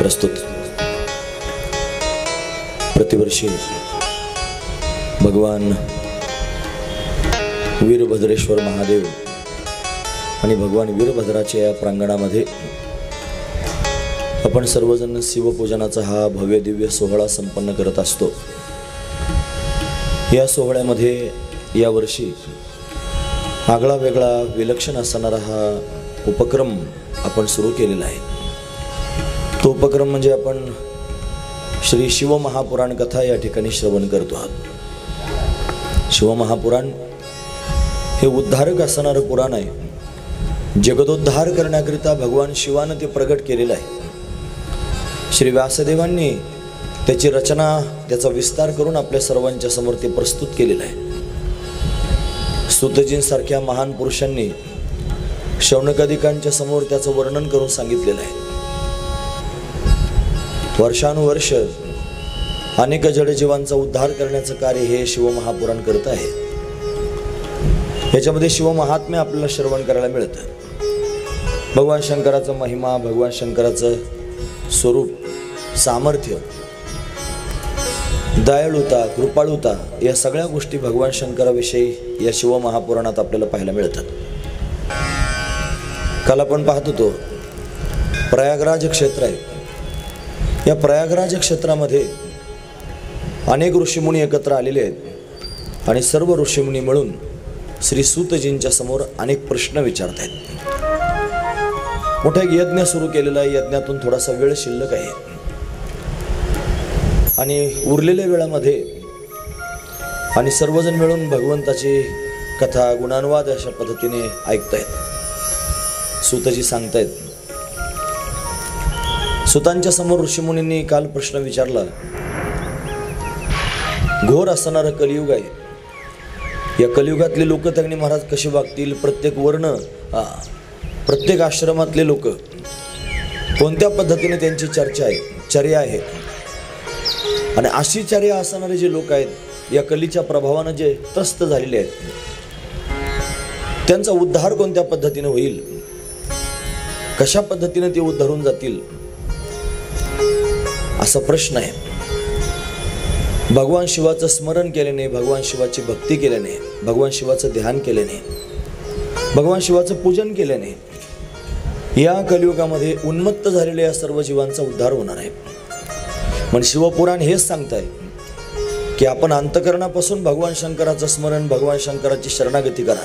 प्रस्तुत प्रतिवर्षी भगवान वीरभद्रेश्वर महादेव आणि भगवान वीरभद्राच्या या प्रांगणामध्ये आपण सर्वजण शिवपूजनाचा हा भव्य दिव्य सोहळा संपन्न करत असतो। या सोहळ्यामध्ये यावर्षी आगळा वेगळा विलक्षण असणारा हा उपक्रम आपण सुरू केलेला आहे। तो उपक्रम म्हणजे आपण श्री शिवमहापुराण कथा या ठिकाणी श्रवण करतो आहोत। शिवमहापुराण हे उद्धारक असणारं पुराण आहे। जगदोद्धार करण्याकरिता भगवान शिवानं ते प्रगट केलेलं आहे। श्री व्यासदेवांनी त्याची रचना विस्तार करून आपल्या सर्वांच्या समोर ते प्रस्तुत केलेलं आहे। सूतजींसारख्या महान पुरुषांनी शौनकादिकांच्या समोर त्याचं वर्णन करून सांगितलेलं आहे। वर्षानुवर्ष अनेक जडजीवांचा उद्धार करण्याचं कार्य हे शिवमहापुराण करत आहे। याच्यामध्ये शिवमहात्म्य आपल्याला श्रवण करायला मिळतं। भगवान शंकराचा महिमा, भगवान शंकराचं स्वरूप, सामर्थ्य, दयाळुता, कृपाळुता या सगळ्या गोष्टी भगवान शंकराविषयी या शिवमहापुराणात आपल्याला पाहायला मिळतात। काल आपण पाहत होतो प्रयागराज क्षेत्र आहे। या प्रयागराज क्षेत्रामध्ये अनेक ऋषीमुनी एकत्र आलेले आहेत आणि सर्व ऋषीमुनी मिळून श्री सूतजींच्या समोर अनेक प्रश्न विचारत आहेत। मोठा एक यज्ञ सुरू केलेला आहे। यज्ञातून थोडासा वेळ शिल्लक आहे आणि उरलेल्या वेळामध्ये आणि सर्वजण मिळून भगवंताची कथा गुणानुवाद अशा पद्धतीने ऐकतायत। सूतजी सांगतायत। सुतांच्या समोर ऋषीमुनींनी काल प्रश्न विचारला, घोर असणारं कलियुग आहे। या कलियुगातले लोक त्यांनी महाराज कसे वागतील, प्रत्येक वर्ण, प्रत्येक आश्रमातले लोक कोणत्या पद्धतीने त्यांची चर्या आहे आणि अशी चर्या असणारे जे लोक आहेत या कलीच्या प्रभावानं जे त्रस्त झालेले आहेत त्यांचा उद्धार कोणत्या पद्धतीने होईल, कशा पद्धतीने ते उद्धारून जातील असा प्रश्न आहे। भगवान शिवाचं स्मरण केल्याने, भगवान शिवाची भक्ती केल्याने, भगवान शिवाचं ध्यान केल्याने, भगवान शिवाचं पूजन केल्याने या कलियुगामध्ये उन्मत्त झालेल्या या सर्व जीवांचा उद्धार होणार आहे। म्हणजे शिवपुराण हेच सांगताय की आपण अंतकरणापासून भगवान शंकराचं स्मरण, भगवान शंकराची शरणागती करा।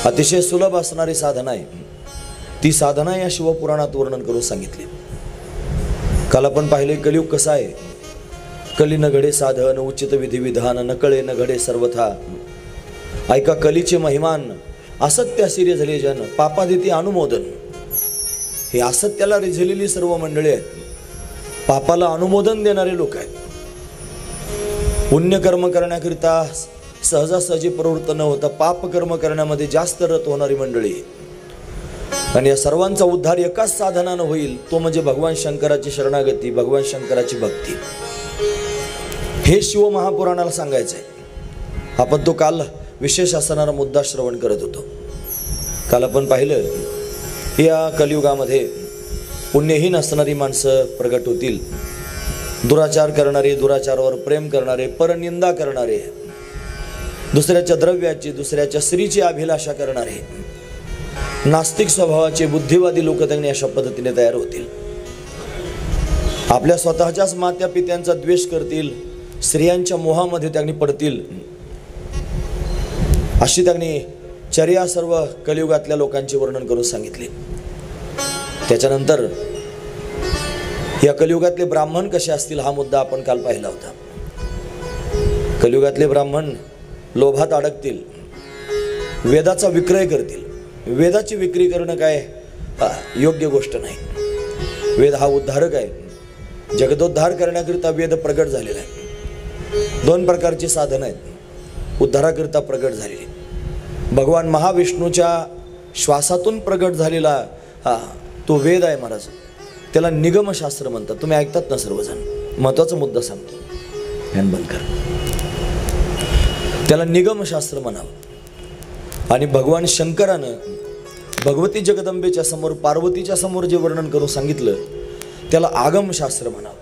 अतिशय सुलभ असणारी साधना आहे। ती साधना या शिवपुराणात वर्णन करून सांगितली। काल आपण पाहिले कलियुग कसा आहे। कली न घडे साधन, उचित विधी विधान, न कळे न घडे सर्वथा। ऐका कलीचे महिमान, असत्य अशी रिझले जन, पापादिती अनुमोदन। हे असत्याला रिझलेली सर्व मंडळी आहेत। पापाला अनुमोदन देणारे लोक आहेत। पुण्यकर्म करण्याकरिता सहजासहजी प्रवृत्त न होता पाप कर्म करण्यामध्ये जास्त रत होणारी मंडळी आणि या सर्वांचा उद्धार एकाच साधनानं होईल, तो म्हणजे भगवान शंकराची शरणागती, भगवान शंकराची भक्ती। हे शिवमहापुराणाला सांगायचंय। आपण तो काल विशेष असणारा मुद्दा श्रवण करत होतो। काल आपण पाहिलं या कलियुगामध्ये पुण्यहीन असणारी माणसं प्रगट होतील। दुराचार करणारे, दुराचारावर प्रेम करणारे, परनिंदा करणारे, दुसऱ्याच्या द्रव्याची, दुसऱ्याच्या स्त्रीची अभिलाषा करणारे, नास्तिक स्वभावाचे बुद्धिवादी लोक त्यांनी अशा पद्धतीने तयार होतील। आपल्या स्वतःच्याच मात्या पित्यांचा द्वेष करतील, स्त्रियांच्या मोहामध्ये त्यांनी पडतील। अशी त्यांनी चर्या सर्व कलियुगातल्या लोकांचे वर्णन करून सांगितले। त्याच्यानंतर या कलियुगातले ब्राह्मण कसे असतील हा मुद्दा आपण काल पाहिला होता। कलियुगातले ब्राह्मण लोभात अडकतील, वेदाचा विक्रय करतील। वेदाची विक्री करणं काय योग्य गोष्ट नाही। वेद हा उद्धारक आहे। जगदोद्धार करण्याकरिता वेद प्रगट झालेला आहे। दोन प्रकारची साधनं आहेत उद्धाराकरिता प्रगट झालेली। भगवान महाविष्णूच्या श्वासातून प्रगट झालेला तो वेद आहे महाराज, त्याला निगमशास्त्र म्हणतात। तुम्ही ऐकतात ना सर्वजण। महत्वाचा मुद्दा सांगतो, फॅन बंद कर। त्याला निगमशास्त्र म्हणावं। आणि भगवान शंकरानं भगवती जगदंबेच्या समोर, पार्वतीच्या समोर जे वर्णन करून सांगितलं त्याला आगमशास्त्र म्हणावं.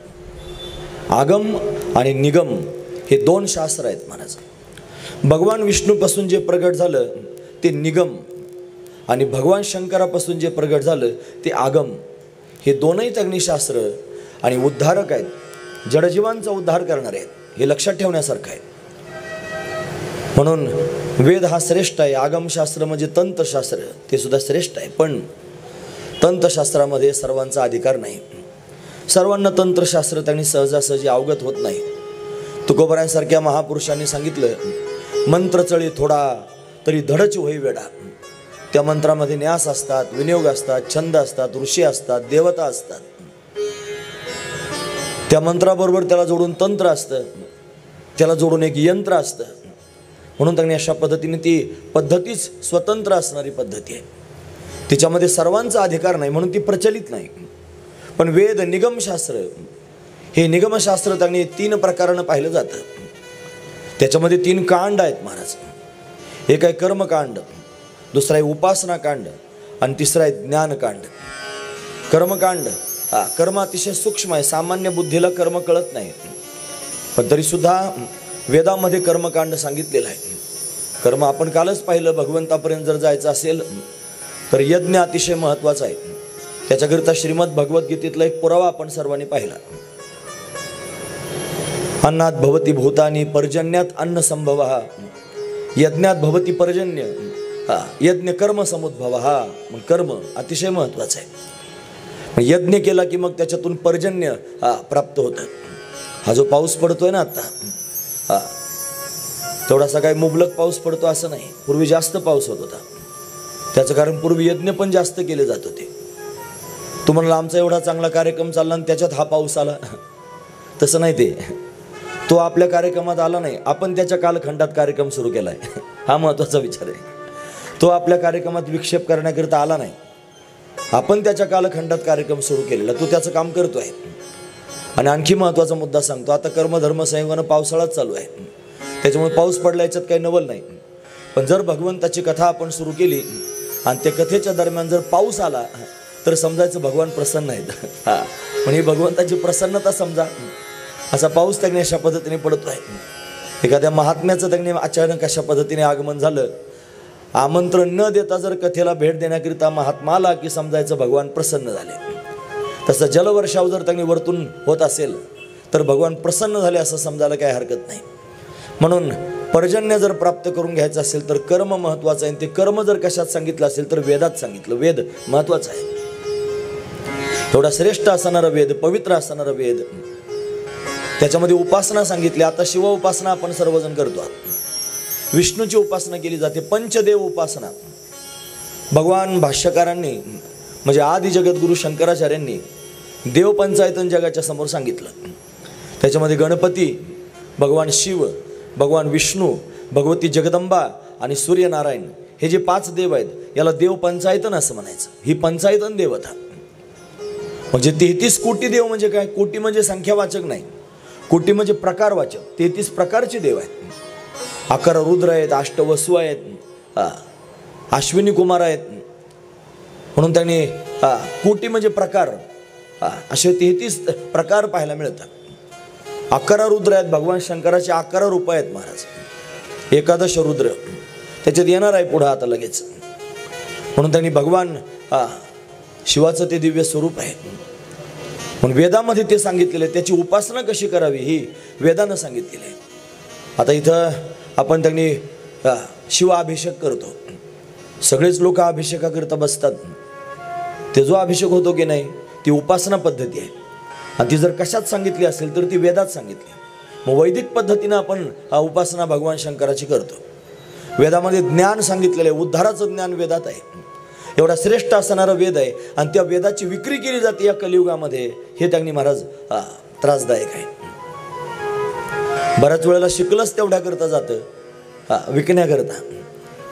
आगम आणि निगम हे दोन शास्त्र आहेत महाराज. भगवान विष्णूपासून जे प्रगट झालं ते निगम आणि भगवान शंकरापासून जे प्रगट झालं ते आगम. हे दोनही अग्निशास्त्र आणि उद्धारक आहेत, जडजीवांचा उद्धार करणारे आहेत. हे लक्षात ठेवण्यासारखं आहे. म्हणून वेद हा श्रेष्ठ आहे. आगमशास्त्र म्हणजे तंत्रशास्त्र ते सुद्धा श्रेष्ठ आहे. पण तंत्रशास्त्रामध्ये सर्वांचा अधिकार नाही. सर्वांना तंत्रशास्त्र त्यांनी सहजासहजी अवगत होत नाही. तुकोबरायांसारख्या महापुरुषांनी सांगितलं, मंत्रचळी थोडा तरी धडच होई वेडा. त्या मंत्रामध्ये न्यास असतात, विनियोग असतात, छंद असतात, ऋषी असतात, देवता असतात. त्या मंत्राबरोबर त्याला जोडून तंत्र असतं, त्याला जोडून एक यंत्र असतं. म्हणून त्यांनी अशा पद्धतीने ती पद्धतीच स्वतंत्र असणारी पद्धती आहे. तिच्यामध्ये सर्वांचा अधिकार नाही म्हणून ती प्रचलित नाही. पण वेद निगमशास्त्र हे निगमशास्त्र त्यांनी 3 प्रकारानं पाहिलं जातं. त्याच्यामध्ये 3 कांड आहेत महाराज. एक आहे कर्मकांड, दुसरा आहे उपासनाकांड आणि तिसरा आहे ज्ञानकांड. कर्मकांड कर्म अतिशय सूक्ष्म आहे. सामान्य बुद्धीला कर्म कळत नाही, पण तरीसुद्धा वेदामध्ये कर्मकांड सांगितलेलं आहे. कर्म आपण कालच पाहिलं, भगवंतापर्यंत जर जायचं असेल तर यज्ञ अतिशय महत्त्वाचा आहे. त्याच्याकरिता श्रीमद भगवद्गीतेतला एक पुरावा आपण सर्वांनी पाहिला. अन्नात भवती भूतानी पर्जन्यात अन्न संभव, यज्ञात भवती पर्जन्य, यज्ञ कर्म समुद्भव. मग कर्म अतिशय महत्त्वाचं आहे. यज्ञ केला की मग त्याच्यातून पर्जन्य प्राप्त होतं. हा जो पाऊस पडतोय ना आता, तेवढासा काही मुबलक पाऊस पडतो असं नाही. पूर्वी जास्त पाऊस होत होता. त्याचं कारण पूर्वी यज्ञ पण जास्त केले जात होते. तुम्हाला आमचा एवढा चांगला कार्यक्रम चालला आणि त्याच्यात हा पाऊस आला, तसं नाही. ते तो आपल्या कार्यक्रमात आला नाही, आपण त्याच्या कालखंडात कार्यक्रम सुरू केला आहे. हा महत्त्वाचा विचार आहे. तो आपल्या कार्यक्रमात विक्षेप करण्याकरिता आला नाही, आपण त्याच्या कालखंडात कार्यक्रम सुरू केलेला, तो त्याचं काम करतो आहे. आणि आणखी महत्त्वाचा मुद्दा सांगतो. आता कर्मधर्म संयोगानं पावसाळाच चालू आहे, त्याच्यामुळे पाऊस पडला याच्यात काही नवल नाही. पण जर भगवंताची कथा आपण सुरू केली आणि त्या कथेच्या दरम्यान जर पाऊस आला तर समजायचं भगवान प्रसन्न आहेत. म्हणजे भगवंताची प्रसन्नता समजा. असा पाऊस त्यांनी अशा पद्धतीने पडतो आहे. एखाद्या महात्म्याचं त्यांनी अचानक अशा पद्धतीने आगमन झालं, आमंत्रण न देता जर कथेला भेट देण्याकरिता महात्मा आला की समजायचं भगवान प्रसन्न झाले. तसं जलवर्षाव जर त्यांनी वरतून होत असेल तर भगवान प्रसन्न झाले असं समजायला काही हरकत नाही. म्हणून पर्जन्य जर प्राप्त करून घ्यायचं असेल तर कर्म महत्त्वाचं आहे. ते कर्म जर कशात सांगितलं असेल तर वेदात सांगितलं. वेद महत्त्वाचा आहे. एवढा श्रेष्ठ असणारा वेद, पवित्र असणारा वेद, त्याच्यामध्ये उपासना सांगितली. आता शिव उपासना आपण सर्वजण करतो. विष्णूची उपासना केली जाते. पंचदेव उपासना भगवान भाष्यकारांनी म्हणजे आदि जगद्गुरु शंकराचार्यांनी देवपंचायतन जगाच्या समोर सांगितलं. त्याच्यामध्ये गणपती, भगवान शिव, भगवान विष्णू, भगवती जगदंबा आणि सूर्यनारायण हे जे 5 देव आहेत याला देवपंचायतन असं म्हणायचं. ही पंचायतन देवता म्हणजे 33 कोटी देव. म्हणजे काय? कोटी म्हणजे संख्यावाचक नाही, कोटी म्हणजे प्रकारवाचक. 33 प्रकारचे देव आहेत. 11 रुद्र आहेत, 8 वसु आहेत, अश्विनी कुमार आहेत. म्हणून त्यांनी कोटी म्हणजे प्रकार, असे 33 प्रकार पाहायला मिळतात. 11 रुद्र आहेत. भगवान शंकराचे 11 रूप आहेत महाराज. 11 रुद्र त्याच्यात येणार आहे पुढं आता लगेच. म्हणून त्यांनी भगवान शिवाचं ते दिव्य स्वरूप आहे. म्हणून वेदामध्ये ते सांगितलेले, त्याची उपासना कशी करावी ही वेदानं सांगितलेली आहे. आता इथं आपण त्यांनी शिवाभिषेक करतो. सगळेच लोक अभिषेकाकरिता बसतात. ते जो अभिषेक होतो की नाही ती उपासना पद्धती आहे. आणि ती जर कशात सांगितली असेल तर ती वेदात सांगितली. मग वैदिक पद्धतीनं आपण उपासना भगवान शंकराची करतो. वेदामध्ये ज्ञान सांगितलेलं आहे. उद्धाराचं ज्ञान वेदात आहे. एवढा श्रेष्ठ असणारा वेद आहे आणि त्या वेदाची विक्री केली जाते या कलियुगामध्ये. हे त्यांनी महाराज त्रासदायक आहे. बऱ्याच वेळेला शिकलंच तेवढ्या करता जातं विकण्याकरता.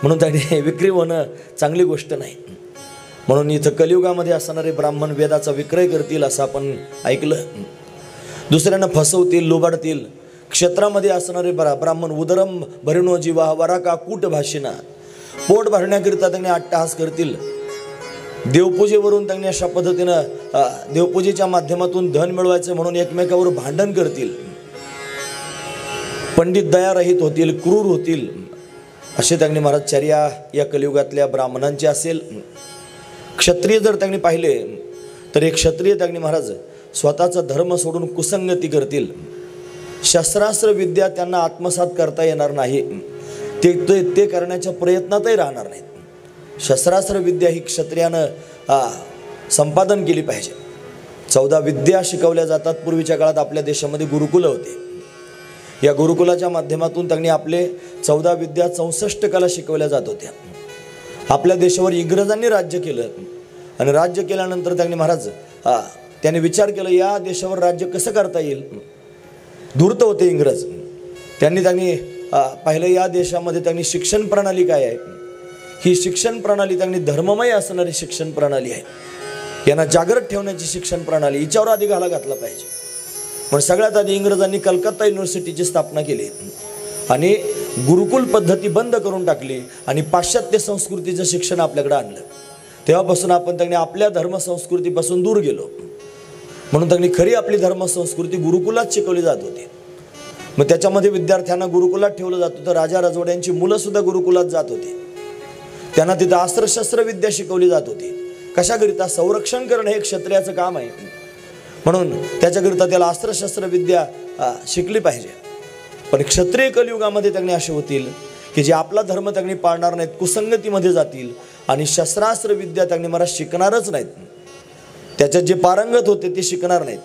म्हणून त्यांनी विक्री होणं चांगली गोष्ट नाही. म्हणून इथं कलियुगामध्ये असणारे ब्राह्मण वेदाचा विक्रय करतील असं आपण ऐकलं. दुसऱ्यांना फसवतील, लुबाडतील. क्षेत्रामध्ये असणारे ब्राह्मण उदरम भरिणो जीवा वराका कूट भाषिना, पोट भरण्याकरिता त्यांनी अट्टहास करतील. देवपूजेवरून त्यांनी अशा पद्धतीनं देवपूजेच्या माध्यमातून धन मिळवायचं म्हणून एकमेकावर भांडण करतील, पंडित दयारहित होतील, क्रूर होतील, असे त्यांनी महाराज चर्या या कलियुगातल्या ब्राह्मणांची असेल. क्षत्रिय जर त्यांनी पाहिले तर एक क्षत्रिय त्यांनी महाराज स्वतःचा धर्म सोडून कुसंगती करतील. शस्त्रास्त्र विद्या त्यांना आत्मसात करता येणार नाही, ते करण्याच्या प्रयत्नातही राहणार नाहीत. शस्त्रास्त्र विद्या ही क्षत्रियानं संपादन केली पाहिजे. 14 विद्या शिकवल्या जातात. पूर्वीच्या काळात आपल्या देशामध्ये गुरुकुलं होते. या गुरुकुलाच्या माध्यमातून त्यांनी आपले 14 विद्या 64 कला शिकवल्या जात होत्या. आपल्या देशावर इंग्रजांनी राज्य केलं आणि राज्य केल्यानंतर त्यांनी महाराज त्यांनी विचार केला या देशावर राज्य कसं करता येईल. धूर्त होते इंग्रज. त्यांनी पाहिलं या देशामध्ये त्यांनी शिक्षण प्रणाली काय आहे. ही शिक्षण प्रणाली त्यांनी धर्ममय असणारी शिक्षण प्रणाली आहे. यांना जागृत ठेवण्याची शिक्षण प्रणाली हिच्यावर आधी घाला घातला पाहिजे. पण सगळ्यात आधी इंग्रजांनी कलकत्ता युनिव्हर्सिटीची स्थापना केली आणि गुरुकुल पद्धती बंद करून टाकली आणि पाश्चात्य संस्कृतीचं शिक्षण आपल्याकडे आणलं. तेव्हापासून आपण त्यांनी आपल्या धर्मसंस्कृतीपासून दूर गेलो. म्हणून त्यांनी खरी आपली धर्मसंस्कृती गुरुकुलात शिकवली जात होती. मग त्याच्यामध्ये विद्यार्थ्यांना गुरुकुलात ठेवलं जात होतं. राजा राजवाड्यांची मुलं सुद्धा गुरुकुलात जात होती. त्यांना तिथं अस्त्रशस्त्र विद्या शिकवली जात होती. कशाकरिता? संरक्षण करणं हे क्षत्रियाचं काम आहे. म्हणून त्याच्याकरिता त्याला अस्त्रशस्त्र विद्या शिकली पाहिजे. पण क्षत्रिय कलियुगामध्ये त्यांनी असे होतील की जे आपला धर्म त्यांनी पाळणार नाहीत, कुसंगतीमध्ये जातील आणि शस्त्रास्त्र विद्या त्यांनी मला शिकणारच नाहीत. त्याच्यात जे पारंगत होते ते शिकणार नाहीत.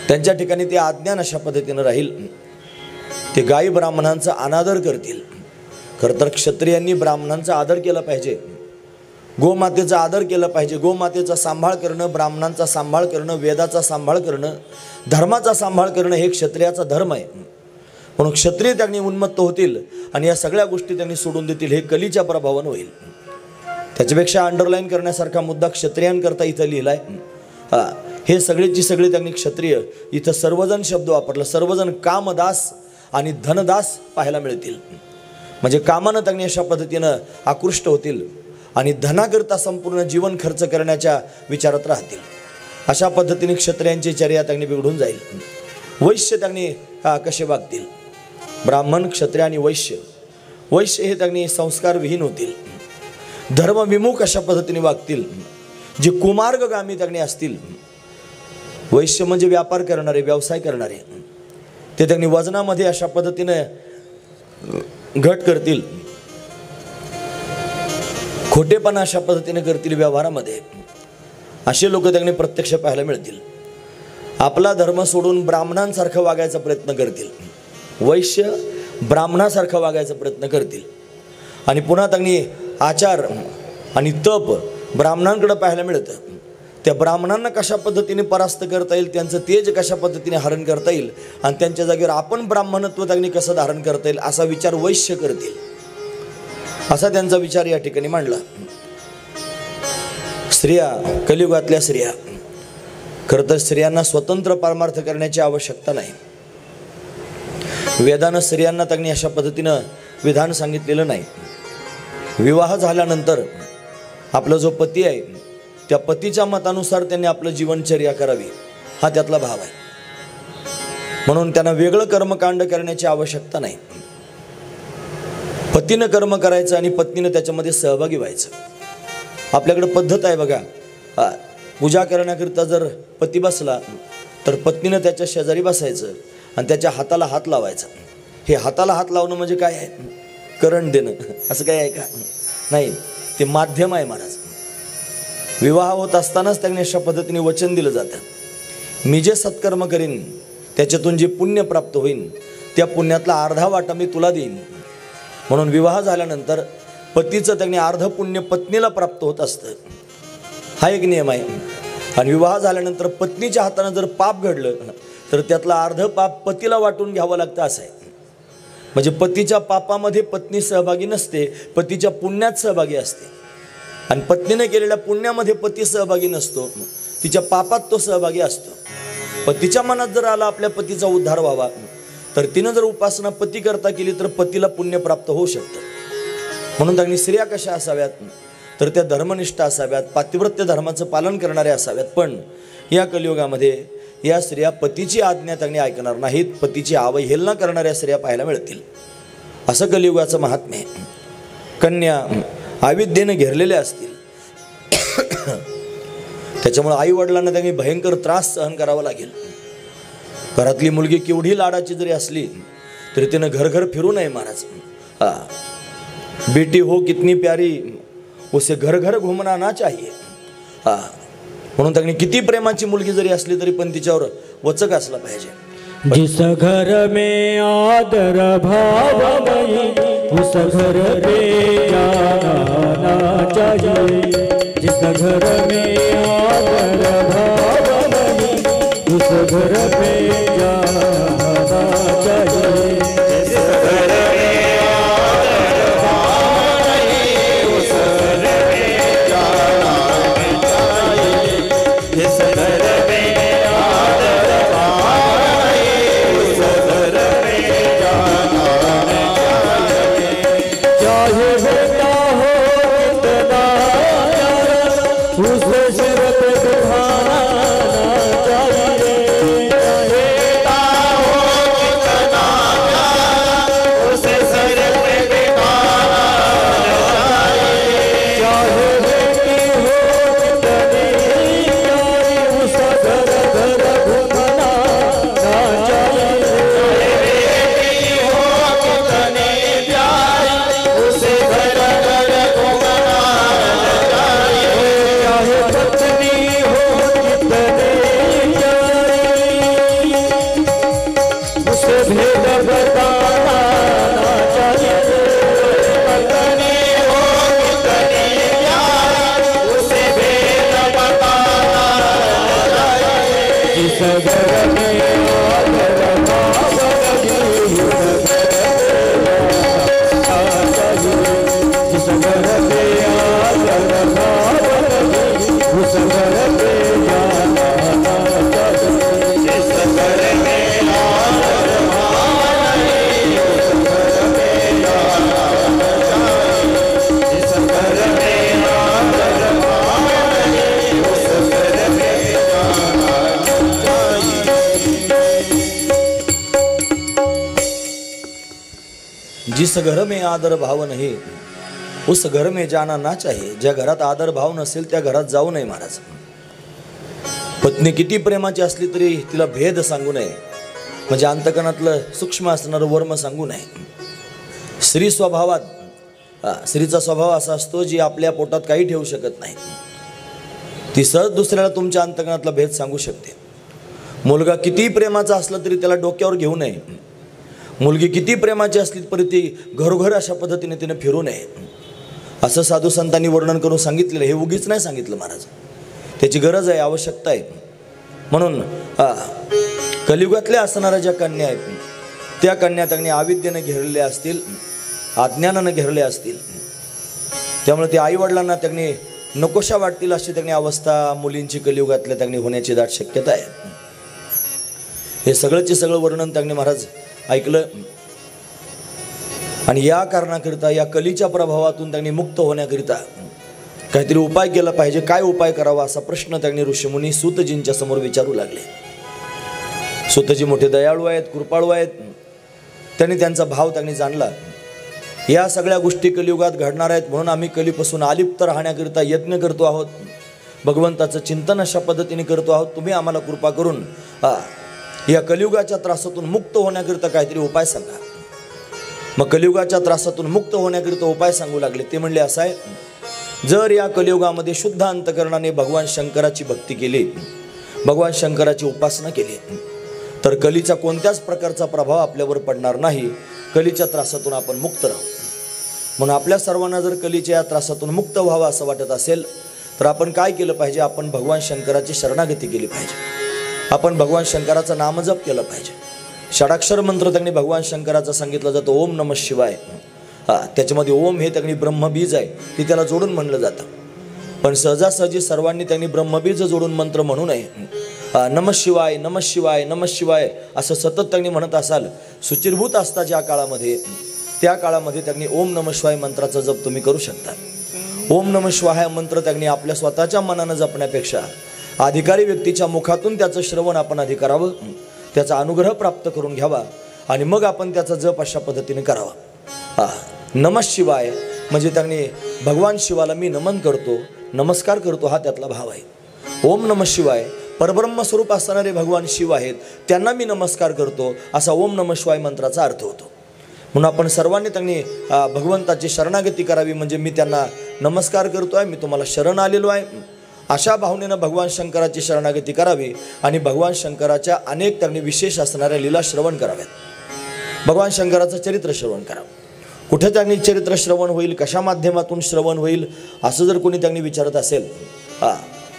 त्यांच्या ठिकाणी ते अज्ञान अशा पद्धतीनं राहील. ते गायी ब्राह्मणांचा अनादर करतील. खरं तर क्षत्रियांनी ब्राह्मणांचा आदर केला पाहिजे, गोमातेचा आदर केला पाहिजे. गोमातेचा सांभाळ करणं, ब्राह्मणांचा सांभाळ करणं, वेदाचा सांभाळ करणं, धर्माचा सांभाळ करणं हे क्षत्रियाचा धर्म आहे. म्हणून क्षत्रिय त्यांनी उन्मत्त होतील आणि या सगळ्या गोष्टी त्यांनी सोडून देतील. हे कलीच्या प्रभावानं होईल. त्याच्यापेक्षा अंडरलाईन करण्यासारखा मुद्दा क्षत्रियांकरता इथं लिहिला आहे. हे सगळेची सगळे त्यांनी क्षत्रिय इथं सर्वजण शब्द वापरला. सर्वजण कामदास आणि धनदास पाहायला मिळतील. म्हणजे कामानं त्यांनी अशा पद्धतीनं आकृष्ट होतील आणि धनाकरता संपूर्ण जीवन खर्च करण्याच्या विचारात राहतील. अशा पद्धतीने क्षत्रियांची चर्या त्यांनी बिघडून जाईल. वैश्य त्यांनी कसे वागतील. ब्राह्मण, क्षत्रिय आणि वैश्य हे त्यांनी संस्कारविहीन होतील. धर्मविमुख अशा पद्धतीने वागतील. जे कुमार्गगामी त्यांनी असतील. वैश्य म्हणजे व्यापार करणारे, व्यवसाय करणारे. ते त्यांनी वजनामध्ये अशा पद्धतीने घट करतील. खोटेपणा अशा पद्धतीने करतील व्यवहारामध्ये. असे लोक त्यांनी प्रत्यक्ष पाहायला मिळतील. आपला धर्म सोडून ब्राह्मणांसारखं वागायचा प्रयत्न करतील. वैश्य ब्राह्मणासारखं वागायचा प्रयत्न करतील. आणि पुन्हा त्यांनी आचार आणि तप ब्राह्मणांकडे पाहायला मिळतं. त्या ब्राह्मणांना कशा पद्धतीने परास्त करता येईल, त्यांचं तेज कशा पद्धतीने हरण करता येईल आणि त्यांच्या जागेवर आपण ब्राह्मणत्व त्यांनी कसं धारण करता येईल असा विचार वैश्य करतील. असा त्यांचा विचार या ठिकाणी मांडला. स्त्रिया, कलियुगातल्या स्त्रिया, खरं तर स्त्रियांना स्वतंत्र पारमार्थ करण्याची आवश्यकता नाही. वेदानं स्त्रियांना त्यांनी अशा पद्धतीनं विधान सांगितलेलं नाही. विवाह झाल्यानंतर आपला जो पती आहे त्या पतीच्या मतानुसार त्यांनी आपलं जीवनचर्या करावी हा त्यातला भाव आहे. म्हणून त्यांना वेगळं कर्मकांड करण्याची आवश्यकता नाही. पतीनं कर्म करायचं आणि पत्नीनं त्याच्यामध्ये सहभागी व्हायचं. आपल्याकडे पद्धत आहे बघा. पूजा करण्याकरिता जर पती बसला तर पत्नीनं त्याच्या शेजारी बसायचं आणि त्याच्या हाताला हात लावायचा. हे हाताला हात लावणं म्हणजे काय आहे? करंट देणं असं काय आहे का? नाही, ते माध्यम आहे महाराज. विवाह होत असतानाच त्यांनी अशा पद्धतीने वचन दिलं जातं. मी जे सत्कर्म करीन त्याच्यातून जे पुण्य प्राप्त होईल त्या पुण्यातला अर्धा वाटा मी तुला देईन. म्हणून विवाह झाल्यानंतर पतीचं त्यांनी अर्ध पुण्य पत्नीला प्राप्त होत असतं. हा एक नियम आहे. आणि विवाह झाल्यानंतर पत्नीच्या हातानं जर पाप घडलं तर त्यातला अर्ध पाप पतीला वाटून घ्यावं लागतं असं आहे. म्हणजे पतीच्या पापामध्ये पत्नी सहभागी नसते, पतीच्या पुण्यात सहभागी असते. आणि पत्नीने केलेल्या पुण्यामध्ये पती सहभागी नसतो, तिच्या पापात तो सहभागी असतो. पतीच्या मनात जर आला आपल्या पतीचा उद्धार व्हावा तर तिनं जर उपासना पती करता केली तर पतीला पुण्य प्राप्त होऊ शकतं. म्हणून त्यांनी स्त्रिया कशा असाव्यात तर त्या धर्मनिष्ठ असाव्यात, पातिव्रत्य धर्माचं पालन करणाऱ्या असाव्यात. पण या कलियुगामध्ये या स्त्रिया पतीची आज्ञा त्यांनी ऐकणार नाहीत, पतीची अवहेलना करणाऱ्या स्त्रिया पाहायला मिळतील. असं कलियुगाचं महात्म्य आहे. कन्या अविद्येने घेरलेल्या असतील, त्याच्यामुळे आई वडिलांना त्यांनी भयंकर त्रास सहन करावा लागेल. घरातली मुलगी केवढी लाडाची जरी असली तरी तिनं घर घर फिरू नये महाराज. बेटी हो कितनी प्यारी उसे घर घर घुमना ना चाहिए. म्हणून त्यांनी किती प्रेमाची मुलगी जरी असली तरी पण तिच्यावर वचक असला पाहिजे. जिस घर में आदर भाव नहीं उस घर पे जाना चाहिए. जिस घर में आदर भाव नहीं उस घर पे जाना चाहिए. जिस घर में आदर भाव नहीं उस घर में जाना ना चाहिए. ज्या घरात आदर भाव नसेल त्या घरात जाऊ नये महाराज. पत्नी किती प्रेमाची असली तरी तिला भेद सांगू नये, म्हणजे अंतकरणातलं सूक्ष्म असणारं वर्म सांगू नये. स्त्री स्वभावात स्त्रीचा स्वभाव असा असतो जी आपल्या पोटात काही ठेवू शकत नाही, ती सहज दुसऱ्याला तुमच्या अंतकरणातला भेद सांगू शकते. मुलगा किती प्रेमाचा असला तरी त्याला डोक्यावर घेऊ नये. मुलगी किती प्रेमाची असली तरी ती घरोघर अशा पद्धतीने तिने फिरू नये. असं साधू संतांनी वर्णन करून सांगितलेलं. हे उगीच नाही सांगितलं महाराज, त्याची गरज आहे, आवश्यकता आहे. म्हणून कलियुगातल्या असणाऱ्या ज्या कन्या आहेत त्या कन्या त्यांनी अविद्येने घेरलेल्या असतील, अज्ञानानं घेरल्या असतील. त्यामुळे ते आई वडिलांना त्यांनी नकोशा वाटतील अशी त्यांनी अवस्था मुलींची कलियुगातल्या त्यांनी होण्याची दाट शक्यता आहे. हे सगळंचे सगळं वर्णन त्यांनी महाराज ऐकलं. आणि या कारणाकरिता या कलीच्या प्रभावातून त्यांनी मुक्त होण्याकरिता काहीतरी उपाय केला पाहिजे. काय उपाय करावा असा प्रश्न त्यांनी ऋषीमुनी सूतजींच्या समोर विचारू लागले. सूतजी मोठे दयाळू आहेत, कृपाळू आहेत. त्यांनी त्यांचा भाव त्यांनी जाणला. या सगळ्या गोष्टी कलियुगात घडणार आहेत म्हणून आम्ही कलीपासून अलिप्त राहण्याकरिता यत्न करतो आहोत. भगवंताचं चिंतन अशा पद्धतीने करतो आहोत. तुम्ही आम्हाला कृपा करून या कलियुगाच्या त्रासातून मुक्त होण्याकरिता काहीतरी उपाय सांगा. मग कलियुगाच्या त्रासातून मुक्त होण्याकरिता उपाय सांगू लागले. ते म्हणले असं आहे, जर या कलियुगामध्ये शुद्ध अंतकरणाने भगवान शंकराची भक्ती केली, भगवान शंकराची उपासना केली, तर कलीचा कोणत्याच प्रकारचा प्रभाव आपल्यावर पडणार नाही. कलीच्या त्रासातून आपण मुक्त राहू. म्हणून आपल्या सर्वांना जर कलीच्या या त्रासातून मुक्त व्हावं असं वाटत असेल तर आपण काय केलं पाहिजे? आपण भगवान शंकराची शरणागती केली पाहिजे. आपण भगवान शंकराचा नामजप केला पाहिजे. षडाक्षर मंत्र त्यांनी भगवान शंकराचा सांगितला जातो, ओम नमः शिवाय. त्याच्यामध्ये ओम हे त्यांनी ब्रह्मबीज आहे, ते त्याला जोडून म्हणलं जातं. पण सहजासहजी सर्वांनी त्यांनी ब्रह्मबीज जोडून मंत्र म्हणू नये. नमः शिवाय नमः शिवाय नमः शिवाय असं सतत त्यांनी म्हणत असाल, सुचिरभूत असता ज्या काळामध्ये, त्या काळामध्ये त्यांनी ओम नमः शिवाय मंत्राचा जप तुम्ही करू शकता. ओम नमः शिवाय मंत्र त्यांनी आपल्या स्वतःच्या मनानं जपण्यापेक्षा अधिकारी व्यक्तीच्या मुखातून त्याचं श्रवण आपण आधी करावं, त्याचा अनुग्रह प्राप्त करून घ्यावा आणि मग आपण त्याचा जप अशा पद्धतीने करावा. नमः शिवाय म्हणजे त्यांनी भगवान शिवाला मी नमन करतो, नमस्कार करतो, हा त्यातला भाव आहे. ओम नमः शिवाय परब्रह्म स्वरूप असणारे भगवान शिव आहेत, त्यांना मी नमस्कार करतो, असा ओम नमः शिवाय मंत्राचा अर्थ होतो. म्हणून आपण सर्वांनी त्यांनी भगवंताची शरणागती करावी. म्हणजे मी त्यांना नमस्कार करतो आहे, मी तुम्हाला शरण आलेलो आहे, अशा भावनेनं भगवान शंकराची शरणागती करावी आणि भगवान शंकराच्या अनेक त्यांनी विशेष असणाऱ्या लीला श्रवण कराव्यात. भगवान शंकराचं चरित्र श्रवण करावं. कुठे त्यांनी चरित्र श्रवण होईल, कशा माध्यमातून श्रवण होईल, असं जर कोणी त्यांनी विचारत असेल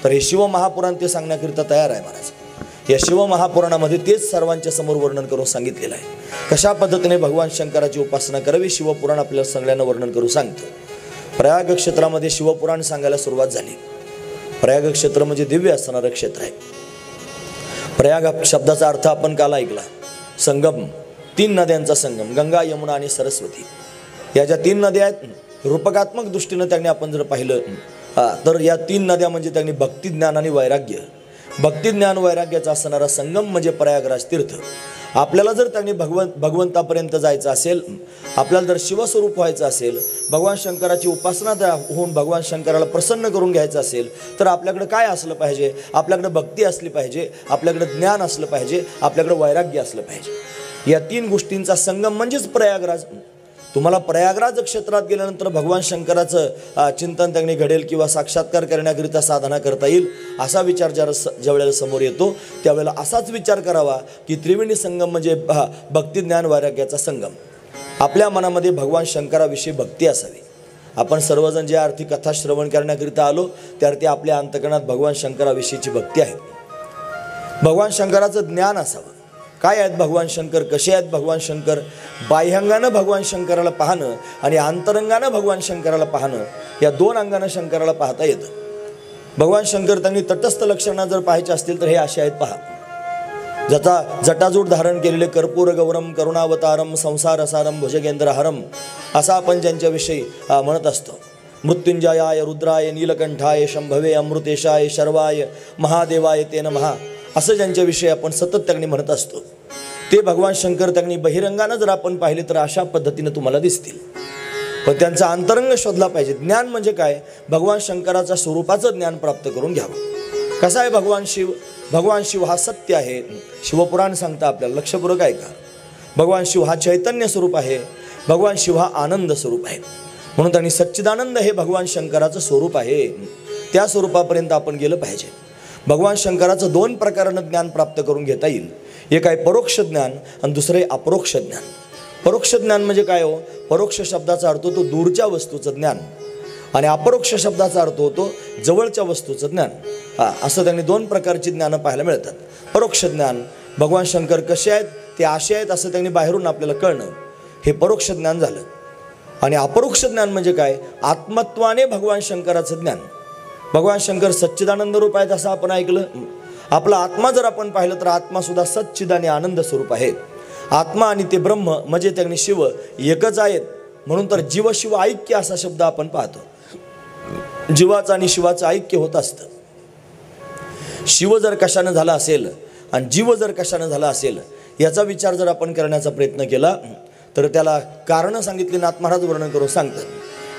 तर हे शिवमहापुराण ते सांगण्याकरिता तयार आहे महाराज. या शिवमहापुराणामध्ये तेच सर्वांच्या समोर वर्णन करून सांगितलेलं आहे. कशा पद्धतीने भगवान शंकराची उपासना करावी शिवपुराण आपल्याला सगळ्यांना वर्णन करून सांगतं. प्रयाग क्षेत्रामध्ये शिवपुराण सांगायला सुरुवात झाली. प्रयाग क्षेत्र म्हणजे दिव्य असणारं क्षेत्र आहे. प्रयाग शब्दाचा अर्थ आपण काल ऐकला, संगम, 3 नद्यांचा संगम, गंगा, यमुना आणि सरस्वती. या ज्या 3 नद्या आहेत, रूपकात्मक दृष्टीनं त्यांनी आपण जर पाहिलं तर या 3 नद्या म्हणजे त्यांनी भक्ती, ज्ञान आणि वैराग्य, भक्ती, ज्ञान, वैराग्याचा असणारा संगम म्हणजे प्रयागराज तीर्थ. आपल्याला जर त्यांनी भगवंतापर्यंत जायचं असेल, आपल्याला जर शिवस्वरूप व्हायचं असेल, भगवान शंकराची उपासना होऊन भगवान शंकराला प्रसन्न करून घ्यायचं असेल तर आपल्याकडे काय असलं पाहिजे? आपल्याकडे भक्ती असली पाहिजे, आपल्याकडे ज्ञान असलं पाहिजे, आपल्याकडे वैराग्य असलं पाहिजे. या 3 गोष्टींचा संगम म्हणजेच प्रयागराज. तुम्हाला प्रयागराज क्षेत्रात गेल्यानंतर भगवान शंकराचं चिंतन त्यांनी घडेल किंवा साक्षात्कार करण्याकरिता साधना करता येईल, असा विचार ज्यावेळेला समोर येतो त्यावेळेला असाच विचार करावा की त्रिवेणी संगम म्हणजे भक्ती, ज्ञान, वैराग्याचा संगम. आपल्या मनामध्ये भगवान शंकराविषयी भक्ती असावी. आपण सर्वजण ज्या अर्थी कथा श्रवण करण्याकरिता आलो त्या अर्थी आपल्या अंतकरणात भगवान शंकराविषयीची भक्ती आहे. भगवान शंकराचं ज्ञान असावं. काय आहेत भगवान शंकर, कसे आहेत भगवान शंकर, बाह्यांगानं भगवान शंकराला पाहणं आणि अंतरंगानं भगवान शंकराला पाहणं, या 2 अंगानं शंकराला पाहता येतं. भगवान शंकर त्यांनी तटस्थ लक्षणं जर पाहायचे असतील तर हे असे आहेत पहा. जटाजूट धारण केलेले, कर्पूर गौरम करुणावतारम संसारसारम भुजगेंद्रहारम, असा आपण ज्यांच्याविषयी म्हणत असतो. मृत्युंजयाय रुद्राय नीलकंठाय शंभवे अमृतेशाय शर्वाय महादेवाय ते नमः, असं ज्यांच्याविषयी आपण सतत त्यांनी म्हणत असतो ते भगवान शंकर त्यांनी बहिरंगानं जर आपण पाहिले तर अशा पद्धतीने तुम्हाला दिसतील. पण त्यांचा अंतरंग शोधला पाहिजे. ज्ञान म्हणजे काय? भगवान शंकराच्या स्वरूपाचं ज्ञान प्राप्त करून घ्यावं. कसा आहे भगवान शिव? भगवान शिव हा सत्य आहे. शिवपुराण सांगता आपल्याला, लक्षपूर्वक ऐका. भगवान शिव हा चैतन्य स्वरूप आहे. भगवान शिव हा आनंद स्वरूप आहे. म्हणून त्यांनी सच्चिदानंद हे भगवान शंकराचं स्वरूप आहे. त्या स्वरूपापर्यंत आपण गेलं पाहिजे. भगवान शंकराचं 2 प्रकारानं ज्ञान प्राप्त करून घेता येईल. एक आहे परोक्ष ज्ञान आणि दुसरे अपरोक्ष ज्ञान. परोक्ष ज्ञान म्हणजे काय हो? परोक्ष शब्दाचा अर्थ होतो दूरच्या वस्तूचं ज्ञान आणि अपरोक्ष शब्दाचा अर्थ होतो जवळच्या वस्तूचं ज्ञान. असं त्यांनी 2 प्रकारची ज्ञानं पाहायला मिळतात. परोक्ष ज्ञान, भगवान शंकर कसे आहेत, ते असे आहेत असं त्यांनी बाहेरून आपल्याला कळणं, हे परोक्ष ज्ञान झालं. आणि अपरोक्ष ज्ञान म्हणजे काय? आत्मत्वाने भगवान शंकराचं ज्ञान. भगवान शंकर सच्चिदानंद रूप आहेत असं आपण ऐकलं. आपला आत्मा जर आपण पाहिलं तर आत्मा सुद्धा सच्चिद आणि आनंद स्वरूप आहे. आत्मा आणि ते ब्रह्म म्हणजे त्यांनी शिव एकच आहेत. म्हणून तर जीव शिव ऐक्य असा शब्द आपण पाहतो. जीवाचं आणि शिवाचं ऐक्य होत असतं. शिव जर कशानं झाला असेल आणि जीव जर कशानं झाला असेल याचा विचार जर आपण करण्याचा प्रयत्न केला तर त्याला कारणं सांगितली. नाथ महाराज वर्णन करून सांगतात.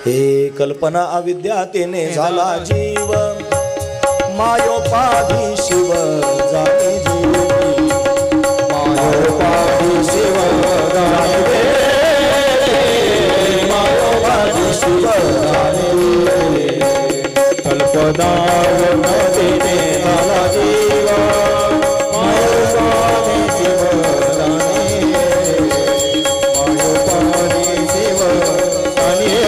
हे कल्पना अविद्या तेने झाला जीव, मायोपाधी शिव जाणे जीव, मायोपाधी शिव जाणे, मायोपाधी शिव जाणे, कल्पना तेने झाला जीव, मायोपाधी शिव जाणे, मायोपाधी शिव जाणे,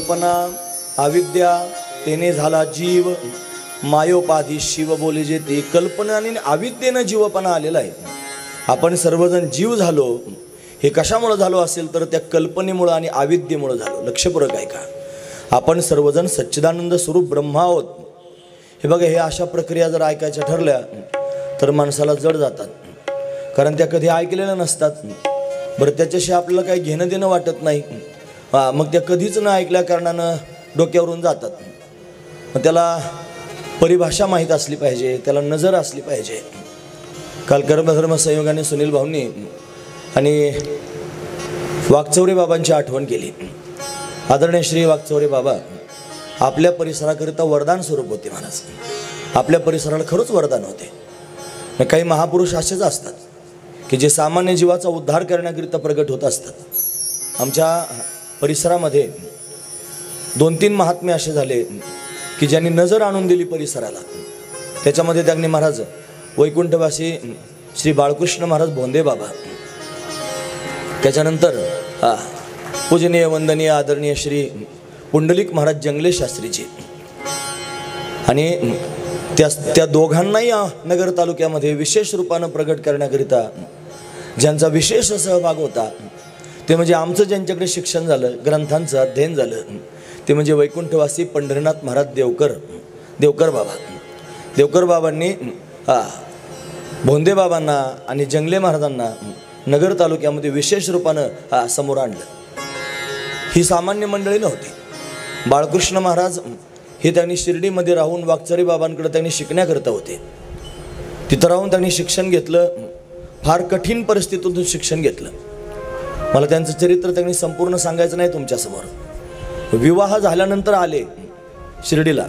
कल्पना अविद्या तेने झाला जीव, मायोपाधी शिव बोले जे ते. कल्पना आणि अविद्येनं जीवपणा आलेला आहे. आपण सर्वजण जीव झालो, हे कशामुळे झालो असेल तर त्या कल्पनेमुळं आणि अविद्येमुळं झालो. लक्षपूर्वक आहे का? आपण सर्वजण सच्चिदानंद स्वरूप ब्रह्म आहोत. हे बघा, हे अशा प्रक्रिया जर ऐकायच्या ठरल्या तर माणसाला जड जातात, कारण त्या कधी ऐकलेल्या नसतात. बरं, त्याच्याशी आपल्याला काही घेणं देणं वाटत नाही. मग त्या कधीच न ऐकल्या कारणानं डोक्यावरून जातात. मग त्याला परिभाषा माहीत असली पाहिजे, त्याला नजर असली पाहिजे. काल कर्मधर्म संयोगाने सुनील भाऊंनी आणि वागचौरे बाबांची आठवण केली. आदरणीय श्री वागचौरे बाबा आपल्या परिसराकरिता वरदान स्वरूप होते महाराज. आपल्या परिसराला खरंच वरदान होते. काही महापुरुष असेच असतात की जे सामान्य जीवाचा उद्धार करण्याकरिता प्रगट होत असतात. आमच्या परिसरामध्ये 2-3 महात्मे असे झाले की ज्यांनी नजर आणून दिली परिसराला. त्याच्यामध्ये त्यांनी महाराज वैकुंठवासी श्री बाळकृष्ण महाराज भोंदे बाबा, त्याच्यानंतर पूजनीय वंदनीय आदरणीय श्री पुंडलिक महाराज जंगले शास्त्रीजी, आणि त्या दोघांनाही नगर तालुक्यामध्ये विशेष रूपानं प्रगट करण्याकरिता ज्यांचा विशेष सहभाग होता ते म्हणजे आमचं ज्यांच्याकडे शिक्षण झालं, ग्रंथांचं अध्ययन झालं, ते म्हणजे वैकुंठवासी पंढरीनाथ महाराज देवकर बाबा. देवकर बाबांनी भोंदे बाबांना आणि जंगले महाराजांना नगर तालुक्यामध्ये विशेष रूपानं समोर आणलं. ही सामान्य मंडळी नव्हती. बाळकृष्ण महाराज हे त्यांनी शिर्डीमध्ये राहून वागचौरे बाबांकडे त्यांनी शिकण्याकरता होते. तिथं राहून त्यांनी शिक्षण घेतलं. फार कठीण परिस्थितीतून शिक्षण घेतलं. मला त्यांचं चरित्र त्यांनी संपूर्ण सांगायचं नाही तुमच्यासमोर. विवाह झाल्यानंतर आले शिर्डीला,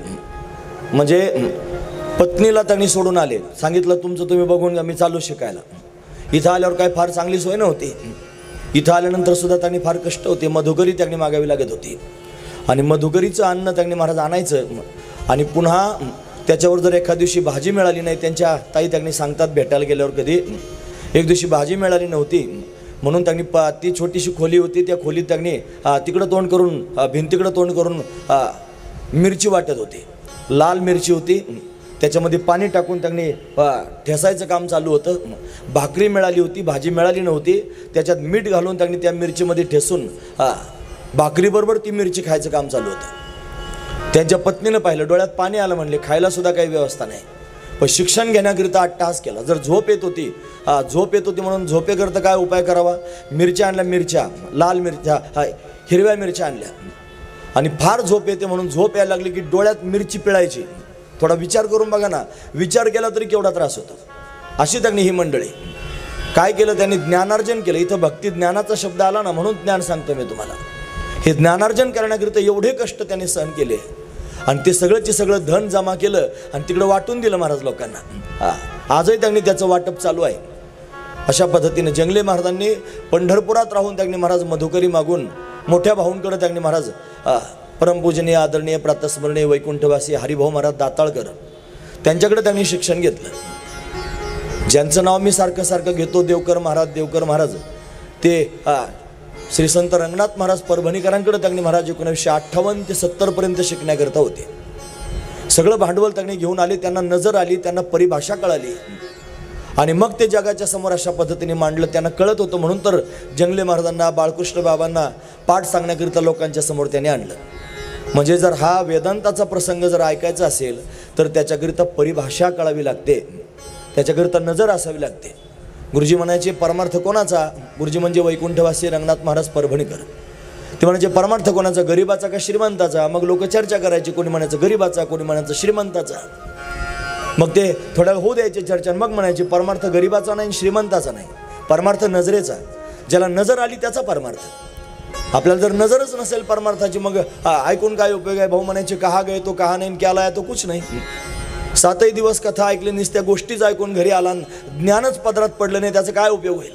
म्हणजे पत्नीला त्यांनी सोडून आले. सांगितलं तुमचं तुम्ही बघून घ्या, मी चालू शिकायला. इथं आल्यावर काय फार चांगली सोय नव्हती. इथं आल्यानंतर सुद्धा त्यांनी फार कष्ट होते. मधुकरी त्यांनी मागावी लागत होती, आणि मधुकरीचं अन्न त्यांनी महाराज आणायचं, आणि पुन्हा त्याच्यावर जर एखाद दिवशी भाजी मिळाली नाही, त्यांच्या ताई त्यांनी सांगतात भेटायला गेल्यावर कधी एक दिवशी भाजी मिळाली नव्हती म्हणून त्यांनी ती छोटीशी खोली होती, त्या खोलीत त्यांनी तिकडं तोंड करून भिंतीकडं तोंड करून मिरची वाटत होते. लाल मिरची होती, त्याच्यामध्ये पाणी टाकून त्यांनी ठेसायचं काम चालू होतं. भाकरी मिळाली होती, भाजी मिळाली नव्हती, त्याच्यात मीठ घालून त्यांनी त्या मिरचीमध्ये ठेसून भाकरीबरोबर ती मिरची खायचं काम चालू होतं. त्यांच्या पत्नीनं पाहिलं, डोळ्यात पाणी आलं. म्हणले खायला सुद्धा काही व्यवस्था नाही. पण शिक्षण घेण्याकरिता अट्टहास केला. जर झोप येत होती म्हणून झोपेकरता काय उपाय करावा? मिरच्या आणल्या, मिरच्या लाल मिरच्या, हिरव्या मिरच्या आणल्या, आणि फार झोप येते म्हणून झोप यायला लागली की डोळ्यात मिरची पिळायची. थोडा विचार करून बघा ना, विचार केला तरी केवढा त्रास होतो. अशी त्यांनी ही मंडळी काय केलं, त्यांनी ज्ञानार्जन केलं. इथं भक्ती ज्ञानाचा शब्द आला ना, म्हणून ज्ञान सांगतो मी तुम्हाला. हे ज्ञानार्जन करण्याकरिता एवढे कष्ट त्यांनी सहन केले, आणि ते सगळंचे सगळं धन जमा केलं आणि तिकडं वाटून दिलं महाराज लोकांना. आजही त्यांनी त्याचं वाटप चालू आहे. अशा पद्धतीने जंगले महाराजांनी पंढरपुरात राहून त्यांनी महाराज मधुकरी मागून मोठ्या भाऊंकडे त्यांनी महाराज परमपूजनीय आदरणीय प्रातस्मरणीय वैकुंठवासी हरिभाऊ महाराज दाताळकर त्यांच्याकडे त्यांनी शिक्षण घेतलं. ज्यांचं नाव मी सारखं सारखं घेतो, देवकर महाराज, ते श्री संत रंगनाथ महाराज परभणीकरांकडे त्यांनी महाराज 1958 ते 70 पर्यंत शिकण्याकरता होते. सगळं भांडवल त्यांनी घेऊन आले. त्यांना नजर आली, त्यांना परिभाषा कळाली, आणि मग ते जगाच्या समोर अशा पद्धतीने मांडलं. त्यांना कळत होतं म्हणून तर जंगले महाराजांना, बाळकृष्ण बाबांना पाठ सांगण्याकरिता लोकांच्या समोर त्यांनी आणलं. म्हणजे जर हा वेदांताचा प्रसंग जर ऐकायचा असेल तर त्याच्याकरिता परिभाषा कळावी लागते, त्याच्याकरिता नजर असावी लागते. गुरुजी म्हणायचे परमार्थ कोणाचा? गुरुजी म्हणजे वैकुंठवासी रंगनाथ महाराज परभणीकर. ते म्हणायचे परमार्थ कोणाचा? गरिबाचा का श्रीमंताचा? मग लोक चर्चा करायची, कोणी म्हणायचं गरिबाचा, कोणी म्हणायचं श्रीमंताचा. मग ते थोड्या होऊ द्यायचे चर्चा, मग म्हणायचे परमार्थ गरिबाचा नाही, श्रीमंताचा नाही, परमार्थ नजरेचा. ज्याला नजर आली त्याचा परमार्थ. आपल्याला जर नजरच नसेल परमार्थाची, मग ऐकून काय उपयोग आहे? भाऊ म्हणायचे कहा गए तो कहा नाही, क्या लाया तो कुछ नाही. 7 दिवस कथा ऐकली, नुसत्या गोष्टीच ऐकून घरी आला, ज्ञानच पदरात पडलं नाही, त्याचा काय उपयोग होईल?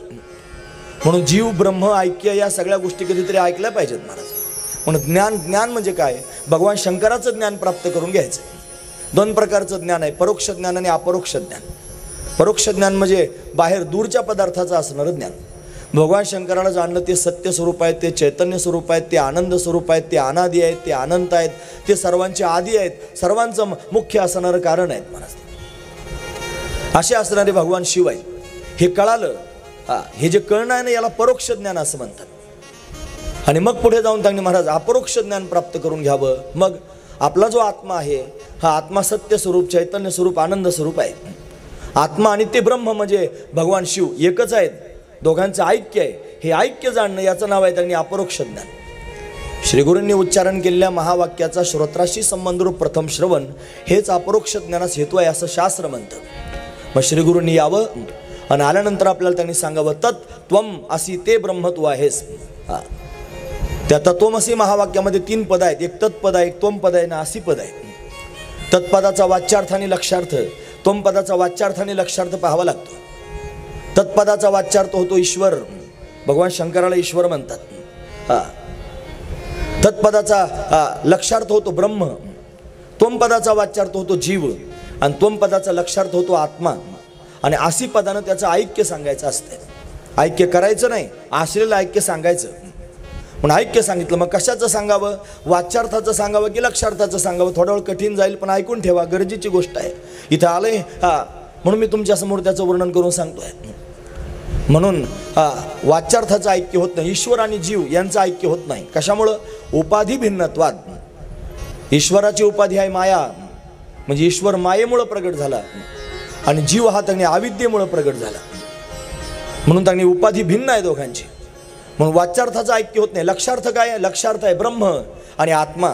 म्हणून जीव ब्रह्म ऐक्य या सगळ्या गोष्टी कधीतरी ऐकल्या पाहिजेत महाराज. म्हणून ज्ञान म्हणजे काय? भगवान शंकराचं ज्ञान प्राप्त करून घ्यायचं. 2 प्रकारचं ज्ञान आहे, परोक्ष ज्ञान आणि अपरोक्ष ज्ञान. परोक्ष ज्ञान म्हणजे बाहेर दूरच्या पदार्थाचं असणारं ज्ञान. भगवान शंकराला जाणलं ते सत्य स्वरूप आहेत, ते चैतन्य स्वरूप आहेत, ते आनंद स्वरूप आहेत, ते अनादी आहेत, ते अनंत आहेत, ते सर्वांचे आदी आहेत, सर्वांचं मुख्य असणारं कारण आहेत महाराज. असे असणारे भगवान शिव आहेत. हे कळालं, हे जे कळणं आहे ना याला परोक्ष ज्ञान असं म्हणतात. आणि मग पुढे जाऊन त्यांनी महाराज अपरोक्ष ज्ञान प्राप्त करून घ्यावं. मग आपला जो आत्मा आहे हा आत्मा सत्य स्वरूप, चैतन्य स्वरूप, आनंद स्वरूप आहे. आत्मा आणि ते ब्रह्म म्हणजे भगवान शिव एकच आहेत, दोघांचं ऐक्य आहे. हे ऐक्य जाणणं याचं नाव आहे त्यांनी अपरोक्ष ज्ञान. श्रीगुरूंनी उच्चारण केलेल्या महावाक्याचा श्रोत्राशी संबंधरूप प्रथम श्रवण हेच अपरोक्ष ज्ञानास हेतू आहे असं शास्त्र म्हणतं. मग श्रीगुरूंनी यावं आणि आल्यानंतर आपल्याला त्यांनी सांगावं तत् त्वम असी ते ब्रह्म तू आहेस. त्या तत्वमसी महावाक्यामध्ये 3 पद आहेत. एक तत्पद आहे, एक त्वम पद आहे ना असी पद आहे. तत्पदाचा वाच्यार्थ आणि लक्षार्थ, त्वम पदाचा वाच्यार्थ आणि लक्षार्थ पाहावा लागतो. तत्पदाचा वाच्यार्थ होतो ईश्वर, भगवान शंकराला ईश्वर म्हणतात. तत्पदाचा लक्षार्थ होतो ब्रह्म, त्वम पदाचा वाच्यार्थ होतो जीव आणि त्वम पदाचा लक्षार्थ होतो आत्मा. आणि असी पदानं त्याचं ऐक्य सांगायचं असतं. ऐक्य करायचं नाही, असलेलं ऐक्य सांगायचं. म्हणून ऐक्य सांगितलं. मग कशाचं सांगावं? वाच्यार्थाचं सांगावं की लक्षार्थाचं सांगावं? थोडा वेळ कठीण जाईल पण ऐकून ठेवा, गरजेची गोष्ट आहे. इथं आलंय म्हणून मी तुमच्या समोर त्याचं वर्णन करून सांगतोय. म्हणून वाच्यार्थाचं ऐक्य होत नाही, ईश्वर आणि जीव यांचं ऐक्य होत नाही. कशामुळं? उपाधी भिन्नत्वाद. ईश्वराची उपाधी आहे माया, म्हणजे ईश्वर मायेमुळं प्रगट झाला आणि जीव हा त्यांनी अविद्येमुळं प्रगट झाला. म्हणून त्यांनी उपाधी भिन्न आहे दोघांची. म्हणून वाच्यार्थाचं ऐक्य होत नाही. लक्षार्थ काय आहे? लक्षार्थ आहे ब्रह्म आणि आत्मा.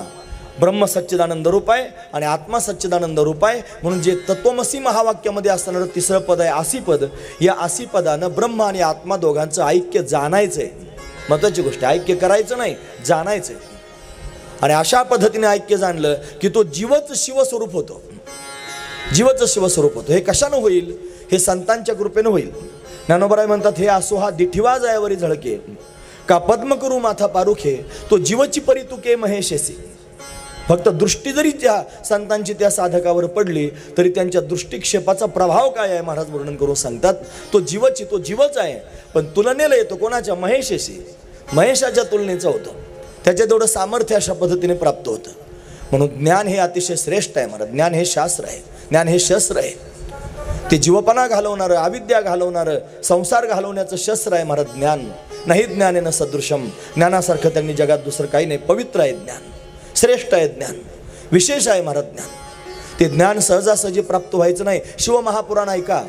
ब्रह्म सच्चिदानंद रूप आहे आणि आत्मा सच्चिदानंद रूप आहे. म्हणून जे तत्वमसी महावाक्यामध्ये असणारं 3रं पद आहे आसी पद, या आसी पदानं ब्रह्म आणि आत्मा दोघांचं ऐक्य जाणायचं आहे. महत्वाची गोष्ट आहे, ऐक्य करायचं नाही, जाणायचं आहे. आणि अशा पद्धतीने ऐक्य जाणलं की तो जीवच शिवस्वरूप होतो. जीवच शिवस्वरूप होतो. हे कशानं होईल? हे संतांच्या कृपेनं होईल. ज्ञानोबराय म्हणतात हे असो हा दिठिवा जायावरी झळके का पद्म करू माथा पारुखे तो जीवची परी तुके महेशेसी. फक्त दृष्टी जरी त्या संतांची त्या साधकावर पडली तरी त्यांच्या दृष्टिक्षेपाचा प्रभाव काय आहे महाराज वर्णन करून सांगतात. तो जीवच आहे, पण तुलनेला येतो कोणाच्या? महेशेशी. महेशाच्या तुलनेचं होतं. त्याच्या तेवढं सामर्थ्य अशा पद्धतीने प्राप्त होतं. म्हणून ज्ञान हे अतिशय श्रेष्ठ आहे महाराज. ज्ञान हे शास्त्र आहे, ज्ञान हे शस्त्र आहे. ते जीवपणा घालवणारं, अविद्या घालवणारं, संसार घालवण्याचं शस्त्र आहे महाराज ज्ञान. नाही ज्ञानेन सदृशम. ज्ञानासारखं त्यांनी जगात दुसरं काही नाही. पवित्र आहे ज्ञान, श्रेष्ठ आहे ज्ञान, विशेष आहे महाराज ज्ञान. ते ज्ञान सहजासहजी प्राप्त व्हायचं नाही. शिवमहापुराण ऐका,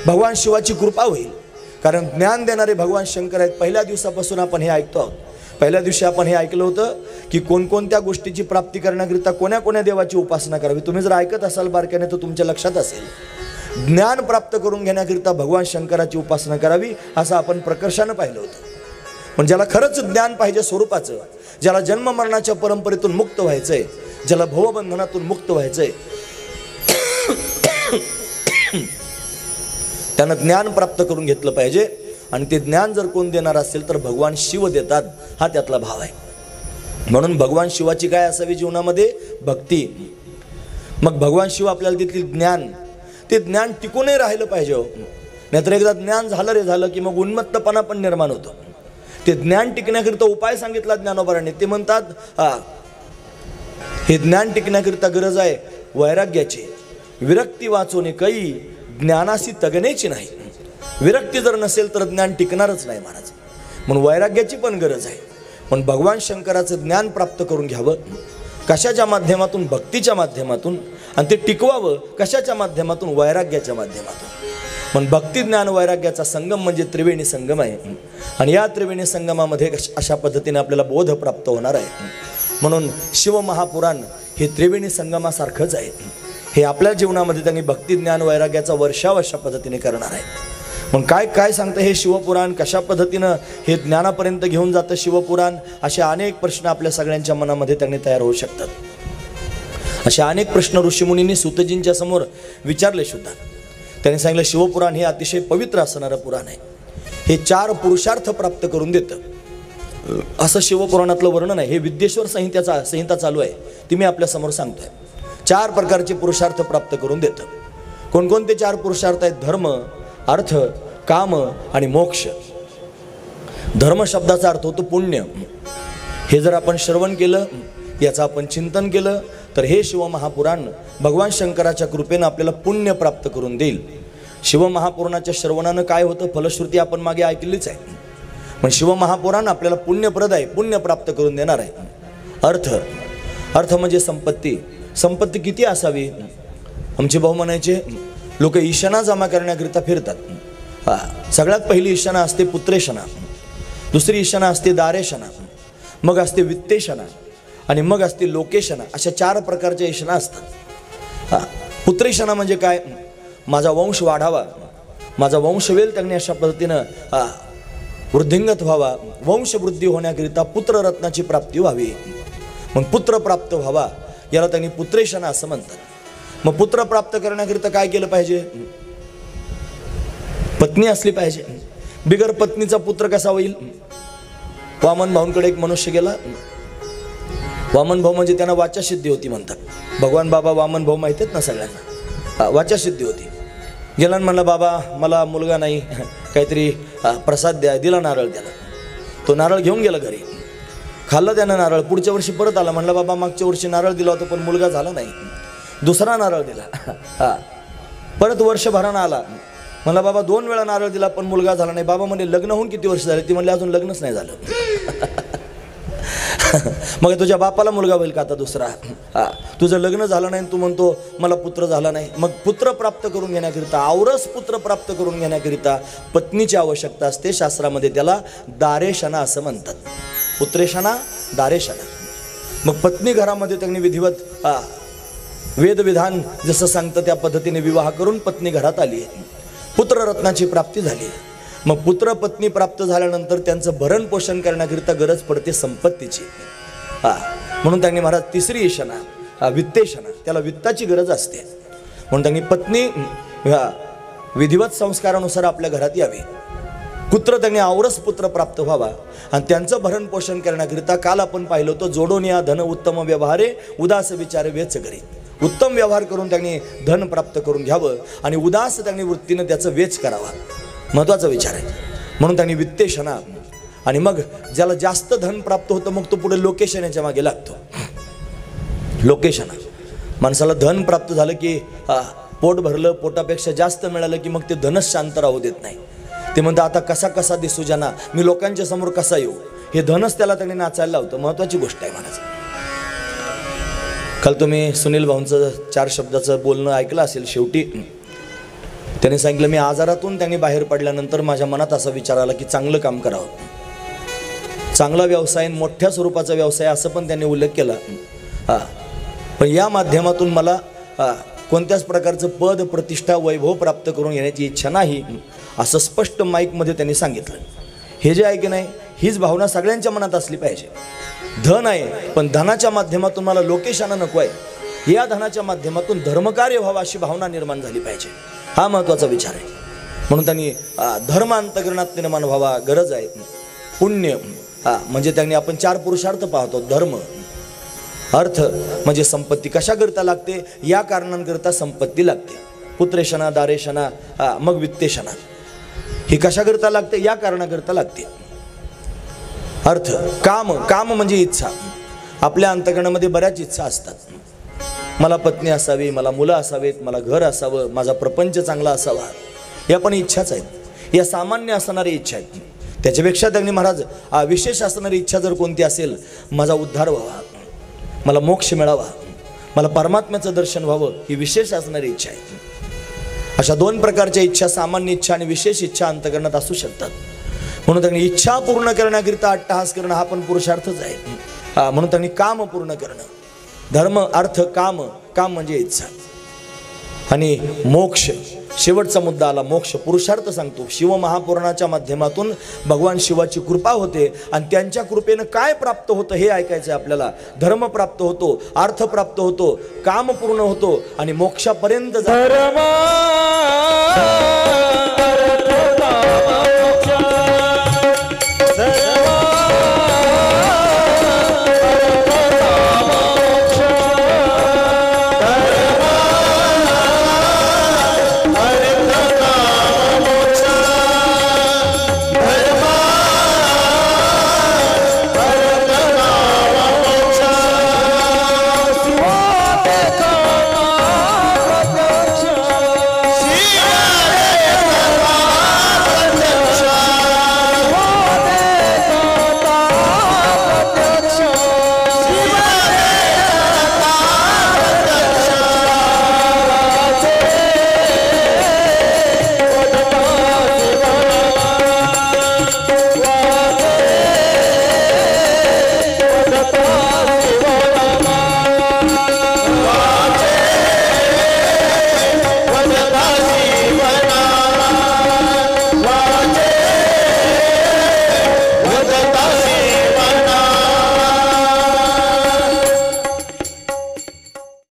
भगवान शिवाची कृपा होईल. कारण ज्ञान देणारे भगवान शंकर आहेत. पहिल्या दिवसापासून आपण हे ऐकतो आहोत. पहिल्या दिवशी आपण हे ऐकलं होतं की कोणकोणत्या गोष्टीची प्राप्ती करण्याकरिता कोण्या कोण्या देवाची उपासना करावी. तुम्ही जर ऐकत असाल बारक्याने तर तुमच्या लक्षात असेल. ज्ञान प्राप्त करून घेण्याकरिता भगवान शंकराची उपासना करावी असं आपण प्रकर्षानं पाहिलं होतं. पण ज्याला खरंच ज्ञान पाहिजे स्वरूपाचं, ज्याला जन्म मरणाच्या परंपरेतून मुक्त व्हायचंय, ज्याला भवबंधनातून मुक्त व्हायचंय, त्यानं ज्ञान प्राप्त करून घेतलं पाहिजे. आणि ते ज्ञान जर कोण देणार असेल तर भगवान शिव देतात, हा त्यातला भाव आहे. म्हणून भगवान शिवाची काय असावी जीवनामध्ये? भक्ती. मग भगवान शिव आपल्याला देतील ज्ञान. ते ज्ञान टिकूनही राहिलं पाहिजे. नाहीतर एकदा ज्ञान झालं रे झालं की मग उन्मत्तपणा पण निर्माण होतो. ते ज्ञान टिकण्याकरिता उपाय सांगितला ज्ञानोबारांनी. ते म्हणतात हे ज्ञान टिकण्याकरिता गरज आहे वैराग्याची. विरक्ती वाचवणे काही ज्ञानाशी तगण्याची नाही. विरक्ती जर नसेल तर ज्ञान टिकणारच नाही महाराज. म्हणून वैराग्याची पण गरज आहे. पण भगवान शंकराचं ज्ञान प्राप्त करून घ्यावं. कशाच्या माध्यमातून? भक्तीच्या माध्यमातून. आणि ते टिकवावं कशाच्या माध्यमातून? वैराग्याच्या माध्यमातून. पण भक्ती ज्ञान वैराग्याचा संगम म्हणजे त्रिवेणी संगम आहे. आणि या त्रिवेणी संगमामध्ये अशा पद्धतीने आपल्याला बोध प्राप्त होणार आहे. म्हणून शिवमहापुराण हे त्रिवेणी संगमासारखंच आहे. हे आपल्या जीवनामध्ये त्यांनी भक्ती ज्ञान वैराग्याचा वर्षाव अशा पद्धतीने करणार आहे. मग काय काय सांगतं हे शिवपुराण? कशा पद्धतीनं हे ज्ञानापर्यंत घेऊन जातं शिवपुराण? असे अनेक प्रश्न आपल्या सगळ्यांच्या मनामध्ये त्यांनी तयार होऊ शकतात. असे अनेक प्रश्न ऋषीमुनींनी सूतजींच्या समोर विचारले सुद्धा. त्यांनी सांगितलं शिवपुराण हे अतिशय पवित्र असणारं पुराण आहे. हे 4 पुरुषार्थ प्राप्त करून देतं असं शिवपुराणातलं वर्णन आहे. हे विद्येश्वर संहिता चालू आहे, ती मी आपल्या समोर सांगतोय. 4 प्रकारचे पुरुषार्थ प्राप्त करून देतं. कोणकोणते 4 पुरुषार्थ आहेत? धर्म, अर्थ, काम आणि मोक्ष. धर्म शब्दाचा अर्थ होतो पुण्य. हे जर आपण श्रवण केलं, याचं आपण चिंतन केलं, तर हे शिवमहापुराण भगवान शंकराच्या कृपेनं आपल्याला पुण्य प्राप्त करून देईल. शिवमहापुराणाच्या श्रवणानं काय होतं, फलश्रुती आपण मागे ऐकलीच आहे. पण शिवमहापुराण आपल्याला पुण्यप्रद आहे, पुण्य प्राप्त करून देणार आहे. अर्थ म्हणजे संपत्ती. संपत्ती किती असावी? आमचे भाऊ म्हणायचे, लोक ईशाना जमा करण्याकरिता फिरतात. सगळ्यात पहिली ईशाना असते पुत्रेशना, दुसरी ईशाना असते दारेशना, मग असते वित्तेशना आणि मग असते लोकेशना. अशा 4 प्रकारच्या ईशना असतात. पुत्रेशना म्हणजे काय? माझा वंश वाढावा, माझा वंशवेल त्यांनी अशा पद्धतीनं वृद्धिंगत व्हावा, वंशवृद्धी होण्याकरिता पुत्ररत्नाची प्राप्ती व्हावी, मग पुत्र प्राप्त व्हावा, याला त्यांनी पुत्रेशना असं म्हणतात. मग पुत्र प्राप्त करण्याकरिता काय केलं पाहिजे? पत्नी असली पाहिजे. बिगर पत्नीचा पुत्र कसा होईल? वामन भाऊंकडे एक मनुष्य गेला. वामन भाऊ म्हणजे त्यांना वाचासिद्धी होती म्हणतात. भगवान बाबा वामन भाऊ माहिती आहेत ना सगळ्यांना. वाचासिद्धी होती. गेला आणि म्हणला, बाबा मला मुलगा नाही, काहीतरी प्रसाद द्या. दिला नारळ त्याला. तो नारळ घेऊन गेला घरी, खाल्लं त्यानं नारळ. पुढच्या वर्षी परत आला. म्हणला, बाबा मागच्या वर्षी नारळ दिला होता पण मुलगा झाला नाही. दुसरा नारळ दिला. परत वर्षभरानं आला. म्हणला, बाबा 2 वेळा नारळ दिला पण मुलगा झाला नाही. बाबा म्हणजे लग्न होऊन किती वर्ष झाले? ती म्हणले, अजून लग्नच नाही झालं. मग तुझ्या बापाला मुलगा होईल का आता दुसरा? तुझं लग्न झालं नाही, तू म्हणतो मला पुत्र झाला नाही. मग पुत्र प्राप्त करून घेण्याकरिता, औरस पुत्र प्राप्त करून घेण्याकरिता पत्नीची आवश्यकता असते. शास्त्रामध्ये त्याला दारेशना असं म्हणतात. पुत्रेशना, दारेशना. मग पत्नी घरामध्ये त्यांनी विधिवत वेदविधान जसं सांगतं त्या पद्धतीने विवाह करून पत्नी घरात आली. पुत्ररत्नाची प्राप्ती झाली. मग पुत्र पत्नी प्राप्त झाल्यानंतर त्यांचं भरण पोषण करण्याकरिता गरज पडते संपत्तीची. म्हणून त्यांनी महाराज तिसरी ईशना, वित्तेशना, त्याला वित्ताची गरज असते. म्हणून त्यांनी पत्नी विधिवत संस्कारानुसार आपल्या घरात यावी. पुत्र त्यांनी औरस पुत्र प्राप्त व्हावा आणि त्यांचं भरण पोषण करण्याकरिता काल आपण पाहिलं होतं, जोडून या धन उत्तम व्यवहारे उदास विचारे वेच करी. उत्तम व्यवहार करून त्यांनी धन प्राप्त करून घ्यावं आणि उदास त्यांनी वृत्तीनं त्याचं वेच करावा. महत्त्वाचा विचार आहे. म्हणून त्यांनी वित्तेशना आणि मग ज्याला जास्त धन प्राप्त होतं मग तो पुढे लोकेशनाच्या मागे लागतो. लोकेशना, माणसाला धन प्राप्त झालं की पोट भरलं, पोटापेक्षा जास्त मिळालं की मग ते धनच शांत राहू देत नाही. ते म्हणतात आता कसा कसा दिसू ज्यांना, मी लोकांच्या समोर कसा येऊ, हे धनच त्याला त्यांनी नाचायला लावतं. महत्त्वाची गोष्ट आहे म्हणायचं. काल तुम्ही सुनील भाऊंचं 4 शब्दाचं बोलणं ऐकलं असेल. शेवटी त्यांनी सांगितलं, मी आजारातून त्यांनी बाहेर पडल्यानंतर माझ्या मनात असा विचार आला की चांगलं काम करावं, चांगला व्यवसाय, मोठ्या स्वरूपाचा व्यवसाय असं पण त्यांनी उल्लेख केला. पण या माध्यमातून मला कोणत्याच प्रकारचं पद, प्रतिष्ठा, वैभव प्राप्त करून घेण्याची इच्छा नाही असं स्पष्ट माईकमध्ये त्यांनी सांगितलं. हे जे आहे की नाही, हीच भावना सगळ्यांच्या मनात असली पाहिजे. धन आहे पण धनाच्या माध्यमातून मला लोकेशना नको आहे, या धनाच्या माध्यमातून धर्मकार्य व्हावं अशी भावना निर्माण झाली पाहिजे. हा महत्त्वाचा विचार आहे. म्हणून त्यांनी धर्मांतकरणात निर्माण व्हावा गरज आहे. पुण्य म्हणजे त्यांनी आपण 4 पुरुषार्थ पाहतो. धर्म, अर्थ म्हणजे संपत्ती कशाकरता लागते, या कारणांकरता संपत्ती लागते. पुत्रेशना, दारेशना, मग वित्तेशना ही कशाकरता लागते, या कारणाकरता लागते. अर्थ, काम म्हणजे इच्छा. आपल्या अंतःकरणामध्ये बऱ्याच इच्छा असतात. मला पत्नी असावी, मला मुलं असावीत, मला घर असावं, माझा प्रपंच चांगला असावा, या पण इच्छाच आहेत. या सामान्य असणारी इच्छा आहेत. त्याच्यापेक्षा त्यांनी महाराज विशेष असणारी इच्छा जर कोणती असेल, माझा उद्धार व्हावा, मला मोक्ष मिळावा, मला परमात्म्याचं दर्शन व्हावं, ही विशेष असणारी इच्छा आहे. अशा 2 प्रकारच्या इच्छा, सामान्य इच्छा आणि विशेष इच्छा अंतःकरणात असू शकतात. म्हणून त्यांनी इच्छा पूर्ण करण्याकरिता अट्टहास करणं हा पण पुरुषार्थच आहे. म्हणून त्यांनी काम पूर्ण करणं, धर्म, अर्थ, काम म्हणजे इच्छा आणि मोक्ष. शेवटचा मुद्दा आला मोक्ष, पुरुषार्थ सांगतो. शिवमहापुराणाच्या माध्यमातून भगवान शिवाची कृपा होते आणि त्यांच्या कृपेनं काय प्राप्त होतं हे ऐकायचं आपल्याला. धर्म प्राप्त होतो, अर्थ प्राप्त होतो, काम पूर्ण होतो आणि मोक्षापर्यंत